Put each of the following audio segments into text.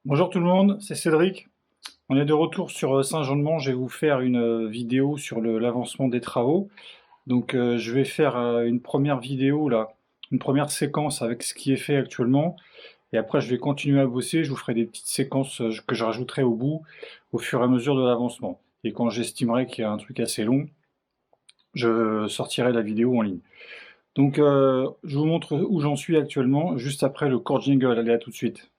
Bonjour tout le monde, c'est Cédric. On est de retour sur Saint-Jean-de-Mont. Je vais vous faire une vidéo sur l'avancement des travaux. Donc je vais faire une première vidéo là, une première séquence avec ce qui est fait actuellement. Et après je vais continuer à bosser. Je vous ferai des petites séquences que je rajouterai au bout au fur et à mesure de l'avancement. Et quand j'estimerai qu'il y a un truc assez long, je sortirai la vidéo en ligne. Donc je vous montre où j'en suis actuellement, juste après le court jingle. Allez, à tout de suite.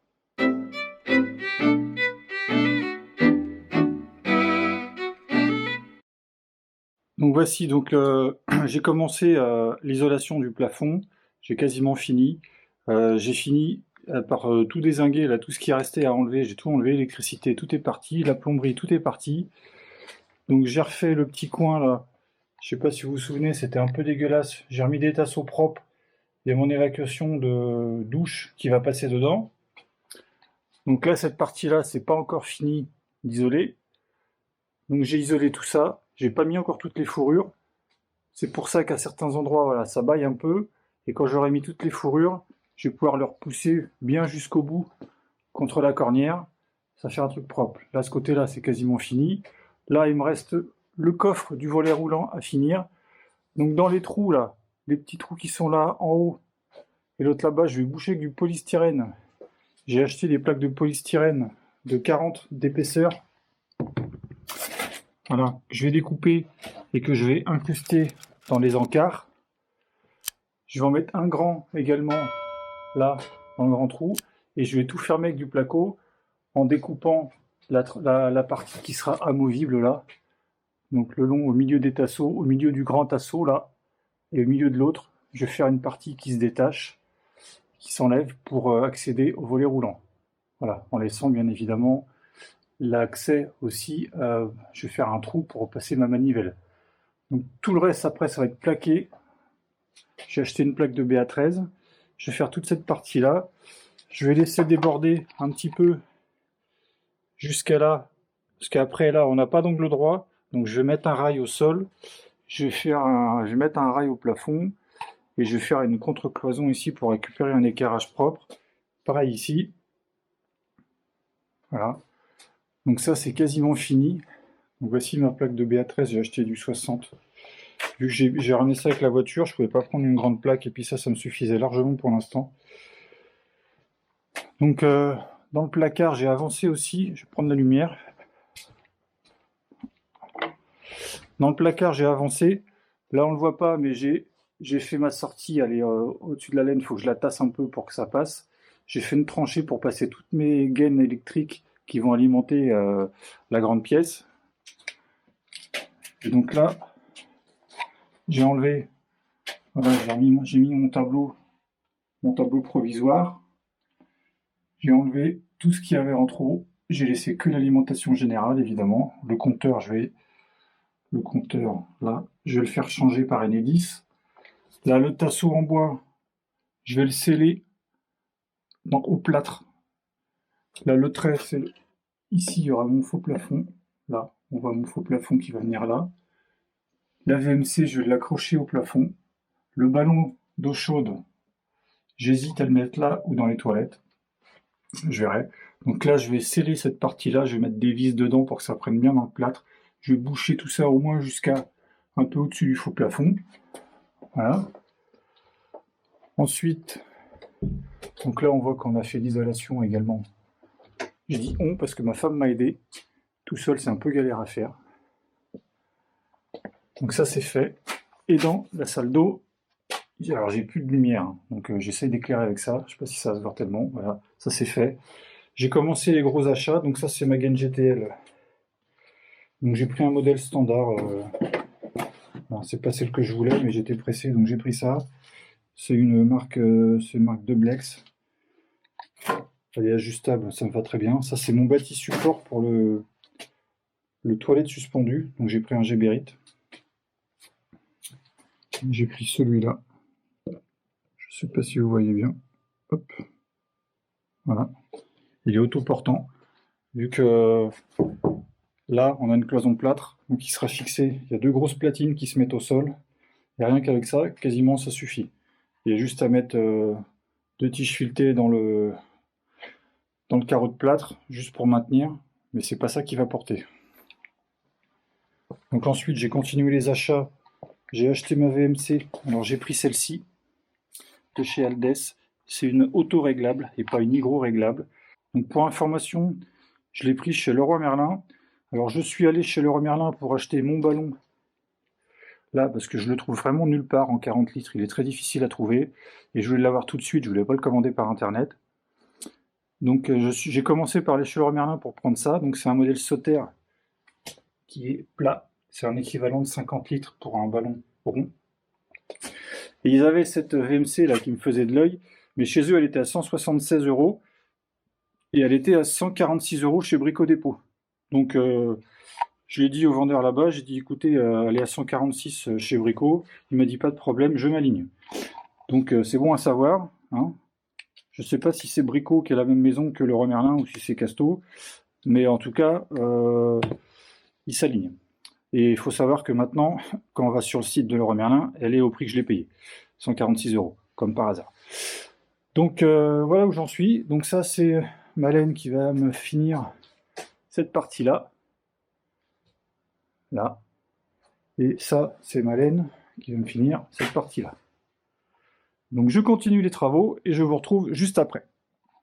Donc voici, donc j'ai commencé l'isolation du plafond, j'ai quasiment fini. J'ai fini par tout dézinguer, là, tout ce qui restait à enlever, j'ai tout enlevé, l'électricité, tout est parti, la plomberie, tout est parti. Donc j'ai refait le petit coin là, je sais pas si vous vous souvenez, c'était un peu dégueulasse. J'ai remis des tasseaux propres, il y a mon évacuation de douche qui va passer dedans. Donc là, cette partie-là, c'est pas encore fini d'isoler. Donc j'ai isolé tout ça, j'ai pas mis encore toutes les fourrures. C'est pour ça qu'à certains endroits, voilà, ça baille un peu. Et quand j'aurai mis toutes les fourrures, je vais pouvoir le repousser bien jusqu'au bout contre la cornière. Ça fait un truc propre. Là, ce côté-là, c'est quasiment fini. Là, il me reste le coffre du volet roulant à finir. Donc dans les trous, là, les petits trous qui sont là en haut et l'autre là-bas, je vais boucher avec du polystyrène. J'ai acheté des plaques de polystyrène de 40 d'épaisseur. Voilà, que je vais découper et que je vais incruster dans les encarts. Je vais en mettre un grand également là dans le grand trou et je vais tout fermer avec du placo en découpant la partie qui sera amovible là. Donc le long au milieu des tasseaux, au milieu du grand tasseau là et au milieu de l'autre, je vais faire une partie qui se détache, qui s'enlève pour accéder au volet roulant. Voilà, en laissant bien évidemment l'accès aussi, je vais faire un trou pour passer ma manivelle. Donc tout le reste après ça va être plaqué. J'ai acheté une plaque de BA13. Je vais faire toute cette partie-là. Je vais laisser déborder un petit peu jusqu'à là, parce qu'après là, on n'a pas d'angle droit. Donc je vais mettre un rail au sol. Je vais mettre un rail au plafond. Et je vais faire une contre-cloison ici pour récupérer un éclairage propre. Pareil ici. Voilà. Donc ça, c'est quasiment fini. Donc voici ma plaque de BA13. J'ai acheté du 60. Vu que j'ai ramené ça avec la voiture, je ne pouvais pas prendre une grande plaque. Et puis ça me suffisait largement pour l'instant. Donc dans le placard, j'ai avancé aussi. Je vais prendre la lumière. Dans le placard, j'ai avancé. Là, on ne le voit pas, mais j'ai fait ma sortie. Elle est au-dessus de la laine. Il faut que je la tasse un peu pour que ça passe. J'ai fait une tranchée pour passer toutes mes gaines électriques qui vont alimenter la grande pièce. Et donc là, j'ai enlevé. Voilà, j'ai mis mon tableau provisoire. J'ai enlevé tout ce qu'il y avait en trop. J'ai laissé que l'alimentation générale, évidemment. Le compteur, là, je vais le faire changer par Enedis. Là, le tasseau en bois, je vais le sceller au plâtre. Là, le trait, c'est ici, il y aura mon faux plafond. Là, on voit mon faux plafond qui va venir là. La VMC, je vais l'accrocher au plafond. Le ballon d'eau chaude, j'hésite à le mettre là ou dans les toilettes. Je verrai. Donc là, je vais sceller cette partie-là. Je vais mettre des vis dedans pour que ça prenne bien dans le plâtre. Je vais boucher tout ça au moins jusqu'à un peu au-dessus du faux plafond. Voilà. Ensuite, donc là, on voit qu'on a fait l'isolation également. Je dis on parce que ma femme m'a aidé. Tout seul, c'est un peu galère à faire. Donc ça, c'est fait. Et dans la salle d'eau, alors j'ai plus de lumière, donc j'essaie d'éclairer avec ça. Je sais pas si ça va se voir tellement. Voilà, ça c'est fait. J'ai commencé les gros achats. Donc ça, c'est ma gaine GTL. Donc j'ai pris un modèle standard. C'est pas celle que je voulais, mais j'étais pressé, donc j'ai pris ça. C'est une marque Dublex. Elle est ajustable, ça me va très bien. Ça, c'est mon bâti support pour le toilette suspendu. Donc j'ai pris un Geberit. J'ai pris celui-là. Je sais pas si vous voyez bien. Hop. Voilà. Il est autoportant. Vu que là, on a une cloison plâtre, donc il sera fixé. Il y a deux grosses platines qui se mettent au sol. Et rien qu'avec ça, quasiment ça suffit. Il y a juste à mettre deux tiges filetées dans dans le carreau de plâtre, juste pour maintenir, mais c'est pas ça qui va porter. Donc ensuite, j'ai continué les achats. J'ai acheté ma VMC. Alors j'ai pris celle-ci de chez Aldes. C'est une auto-réglable et pas une hydro-réglable. Donc pour information, je l'ai pris chez Leroy Merlin. Alors je suis allé chez Leroy Merlin pour acheter mon ballon. Là, parce que je le trouve vraiment nulle part en 40 litres. Il est très difficile à trouver. Et je voulais l'avoir tout de suite. Je voulais pas le commander par internet. Donc j'ai commencé par aller chez Leroy Merlin pour prendre ça. Donc c'est un modèle Sauter qui est plat. C'est un équivalent de 50 litres pour un ballon rond. Et ils avaient cette VMC là qui me faisait de l'œil, mais chez eux elle était à 176 € et elle était à 146 € chez Brico Dépôt. Donc je l'ai dit au vendeur là-bas, j'ai dit écoutez, elle est à 146 chez Brico, il m'a dit pas de problème, je m'aligne. Donc c'est bon à savoir. Hein. Je ne sais pas si c'est Brico qui est la même maison que Leroy Merlin ou si c'est Casto, mais en tout cas, il s'aligne. Et il faut savoir que maintenant, quand on va sur le site de Leroy Merlin, elle est au prix que je l'ai payé, 146 €, comme par hasard. Donc voilà où j'en suis. Donc ça, c'est Malène qui va me finir cette partie-là. Là. Et ça, c'est Malène qui va me finir cette partie-là. Donc je continue les travaux et je vous retrouve juste après.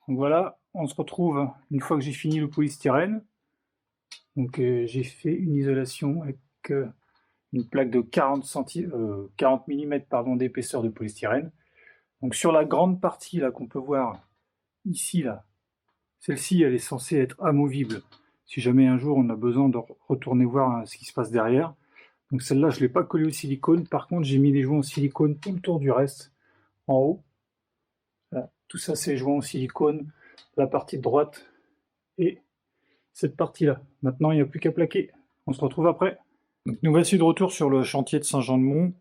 Donc voilà, on se retrouve une fois que j'ai fini le polystyrène. Donc j'ai fait une isolation avec une plaque de 40 mm d'épaisseur de polystyrène. Donc sur la grande partie là qu'on peut voir ici là, celle-ci elle est censée être amovible. Si jamais un jour on a besoin de retourner voir ce qui se passe derrière. Donc celle-là je ne l'ai pas collée au silicone. Par contre j'ai mis les joints en silicone tout le tour du reste en haut. Voilà. Tout ça c'est les joints en silicone, la partie de droite et cette partie-là. Maintenant, il n'y a plus qu'à plaquer. On se retrouve après. Donc, nous voici de retour sur le chantier de Saint-Jean-de-Mont.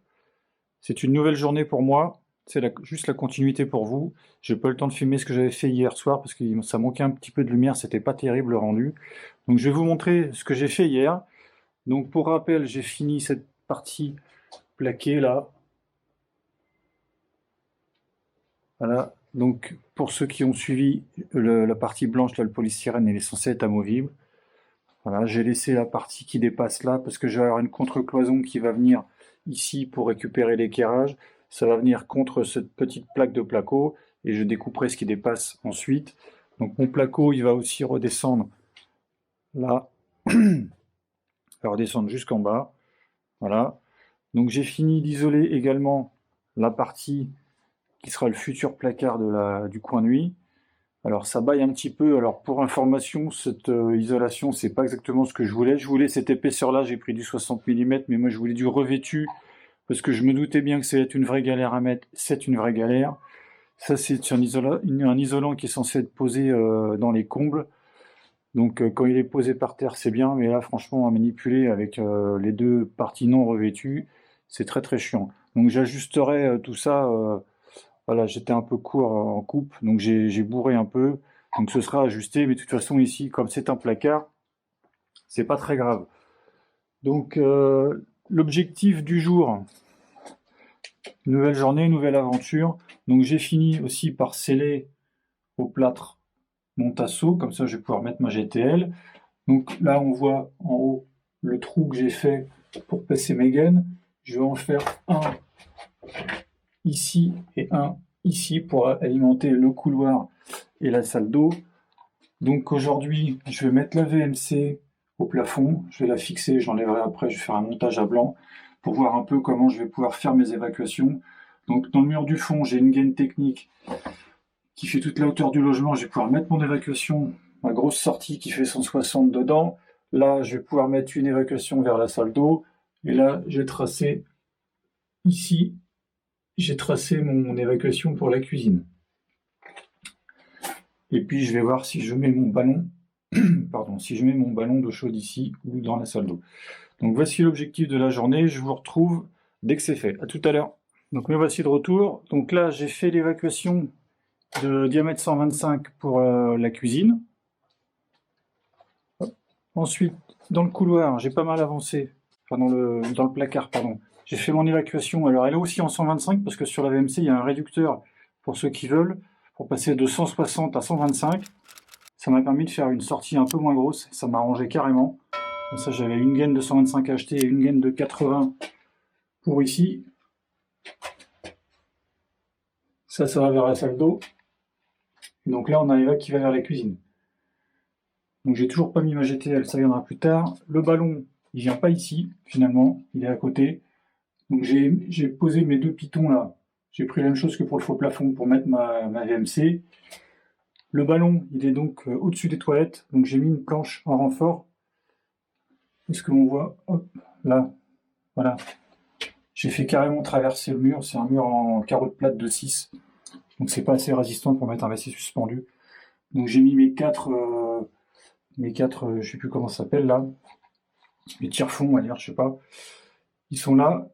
C'est une nouvelle journée pour moi. C'est juste la continuité pour vous. J'ai pas eu le temps de filmer ce que j'avais fait hier soir parce que ça manquait un petit peu de lumière. C'était pas terrible le rendu. Donc, je vais vous montrer ce que j'ai fait hier. Donc, pour rappel, j'ai fini cette partie plaquée là. Voilà. Donc, pour ceux qui ont suivi, la partie blanche, là, le polystyrène, elle est censée être amovible. Voilà, j'ai laissé la partie qui dépasse là parce que je vais avoir une contre-cloison qui va venir ici pour récupérer l'équerrage. Ça va venir contre cette petite plaque de placo et je découperai ce qui dépasse ensuite. Donc mon placo, il va aussi redescendre là. Il va redescendre jusqu'en bas. Voilà. Donc j'ai fini d'isoler également la partie qui sera le futur placard du coin nuit. Alors ça baille un petit peu, alors pour information, cette isolation, c'est pas exactement ce que je voulais. Je voulais cette épaisseur-là, j'ai pris du 60 mm, mais moi je voulais du revêtu, parce que je me doutais bien que ça allait être une vraie galère à mettre, c'est une vraie galère. Ça c'est un isolant qui est censé être posé dans les combles, donc quand il est posé par terre c'est bien, mais là franchement à manipuler avec les deux parties non revêtues, c'est très très chiant. Donc j'ajusterai tout ça... Voilà, j'étais un peu court en coupe, donc j'ai bourré un peu. Donc ce sera ajusté, mais de toute façon ici, comme c'est un placard, c'est pas très grave. Donc l'objectif du jour, nouvelle journée, nouvelle aventure. Donc j'ai fini aussi par sceller au plâtre mon tasseau, comme ça je vais pouvoir mettre ma GTL. Donc là on voit en haut le trou que j'ai fait pour passer mes gaines. Je vais en faire un ici et un ici pour alimenter le couloir et la salle d'eau. Donc aujourd'hui, je vais mettre la VMC au plafond, je vais la fixer, j'enlèverai après, je vais faire un montage à blanc pour voir un peu comment je vais pouvoir faire mes évacuations. Donc dans le mur du fond, j'ai une gaine technique qui fait toute la hauteur du logement, je vais pouvoir mettre mon évacuation, ma grosse sortie qui fait 160 dedans. Là, je vais pouvoir mettre une évacuation vers la salle d'eau. Et là, j'ai tracé ici, j'ai tracé mon évacuation pour la cuisine. Et puis je vais voir si je mets mon ballon, pardon, si je mets mon ballon d'eau chaude ici ou dans la salle d'eau. Donc voici l'objectif de la journée. Je vous retrouve dès que c'est fait. À tout à l'heure. Donc me voici de retour. Donc là j'ai fait l'évacuation de diamètre 125 pour la cuisine. Ensuite dans le couloir, j'ai pas mal avancé. Enfin dans le placard, pardon. J'ai fait mon évacuation, alors elle est aussi en 125 parce que sur la VMC il y a un réducteur pour ceux qui veulent, pour passer de 160 à 125. Ça m'a permis de faire une sortie un peu moins grosse, ça m'a arrangé carrément. Comme ça, j'avais une gaine de 125 à acheter et une gaine de 80 pour ici. Ça va vers la salle d'eau. Donc là, on a Eva qui va vers la cuisine. Donc j'ai toujours pas mis ma GTL, ça viendra plus tard. Le ballon, il vient pas ici, finalement, il est à côté. Donc j'ai posé mes deux pitons là. J'ai pris la même chose que pour le faux plafond pour mettre ma VMC. Le ballon, il est donc au-dessus des toilettes. Donc j'ai mis une planche en renfort. Est-ce que l'on voit? Hop, là, voilà. J'ai fait carrément traverser le mur. C'est un mur en carreau de plate de 6. Donc c'est pas assez résistant pour mettre un WC suspendu. Donc j'ai mis mes quatre, je sais plus comment ça s'appelle là. Les tire-fonds, on va dire, je sais pas. Ils sont là.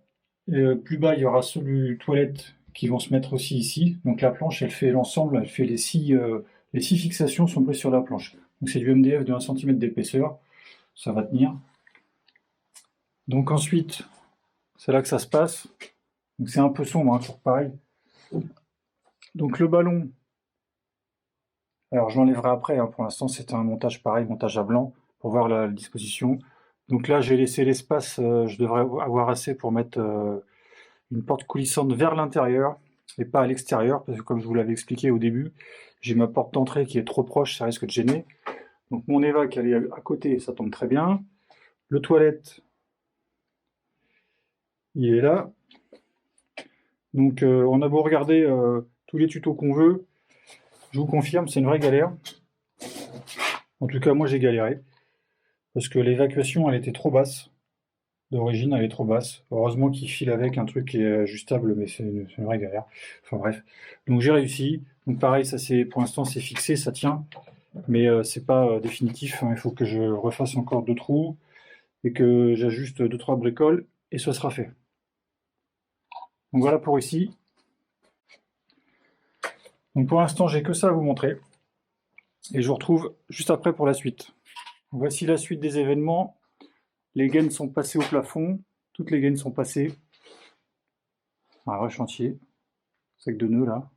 Et, plus bas, il y aura ceux du toilette qui vont se mettre aussi ici. Donc la planche, elle fait l'ensemble, elle fait les 6 fixations sont prises sur la planche. Donc c'est du MDF de 1 cm d'épaisseur. Ça va tenir. Donc ensuite, c'est là que ça se passe. Donc c'est un peu sombre, hein, toujours pareil. Donc le ballon, alors je l'enlèverai après, hein. Pour l'instant c'est un montage pareil, montage à blanc, pour voir la disposition. Donc là j'ai laissé l'espace, je devrais avoir assez pour mettre une porte coulissante vers l'intérieur et pas à l'extérieur, parce que comme je vous l'avais expliqué au début, j'ai ma porte d'entrée qui est trop proche, ça risque de gêner. Donc mon évac elle est à côté, ça tombe très bien. Le toilette, il est là. Donc on a beau regarder tous les tutos qu'on veut, je vous confirme, c'est une vraie galère. En tout cas moi j'ai galéré, parce que l'évacuation elle était trop basse. D'origine, elle est trop basse. Heureusement qu'il file avec un truc qui est ajustable, mais c'est une vraie galère. Enfin bref. Donc j'ai réussi. Donc pareil, ça c'est pour l'instant c'est fixé, ça tient. Mais c'est pas définitif. Hein. Il faut que je refasse encore 2 trous et que j'ajuste 2-3 bricoles et ce sera fait. Donc voilà pour ici. Donc pour l'instant, j'ai que ça à vous montrer. Et je vous retrouve juste après pour la suite. Voici la suite des événements. Les gaines sont passées au plafond. Toutes les gaines sont passées. Un vrai chantier. C'est avec 2 nœuds là.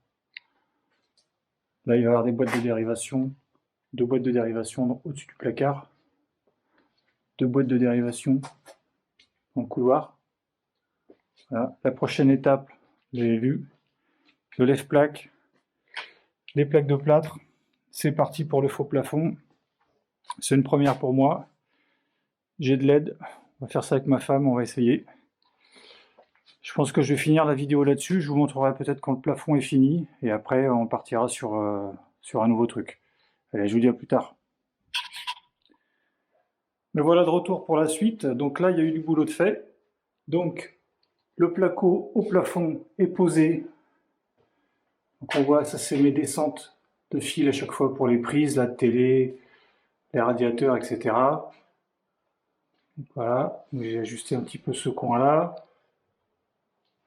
Là, il va y avoir des boîtes de dérivation. 2 boîtes de dérivation au-dessus du placard. 2 boîtes de dérivation dans le couloir. Voilà. La prochaine étape, vous avez vu. Je lève plaque. Les plaques de plâtre. C'est parti pour le faux plafond. C'est une première pour moi. J'ai de l'aide. On va faire ça avec ma femme, on va essayer. Je pense que je vais finir la vidéo là-dessus. Je vous montrerai peut-être quand le plafond est fini. Et après, on partira sur un nouveau truc. Allez, je vous dis à plus tard. Me voilà de retour pour la suite. Donc là, il y a eu du boulot de fait. Donc, le placo au plafond est posé. Donc on voit, ça c'est mes descentes de fil à chaque fois pour les prises, la télé, les radiateurs, etc. Donc voilà, j'ai ajusté un petit peu ce coin-là.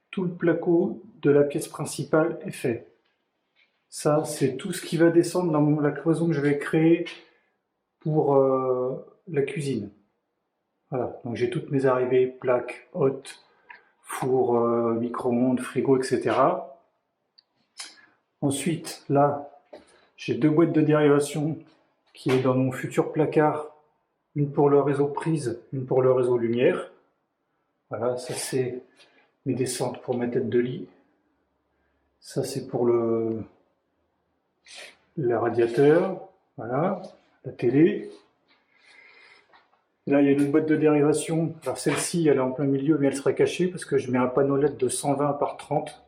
Tout le placo de la pièce principale est fait. Ça, c'est tout ce qui va descendre dans la cloison que je vais créer pour la cuisine. Voilà, donc j'ai toutes mes arrivées, plaques, hautes, four, micro-ondes, frigo, etc. Ensuite, là, j'ai 2 boîtes de dérivation qui est dans mon futur placard. Une pour le réseau prise, une pour le réseau lumière. Voilà, ça c'est mes descentes pour ma tête de lit. Ça c'est pour le radiateur. Voilà, la télé. Là il y a une boîte de dérivation. Alors celle-ci elle est en plein milieu mais elle sera cachée parce que je mets un panneau LED de 120 par 30.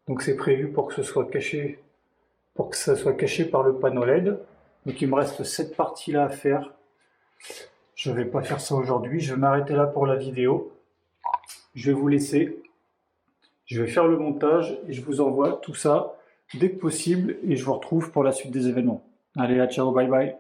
Donc c'est prévu pour que ce soit caché, pour que ça soit caché par le panneau LED. Donc il me reste cette partie-là à faire. Je ne vais pas faire ça aujourd'hui, je vais m'arrêter là pour la vidéo. Je vais vous laisser. Je vais faire le montage et je vous envoie tout ça dès que possible et je vous retrouve pour la suite des événements. Allez, à ciao, bye bye.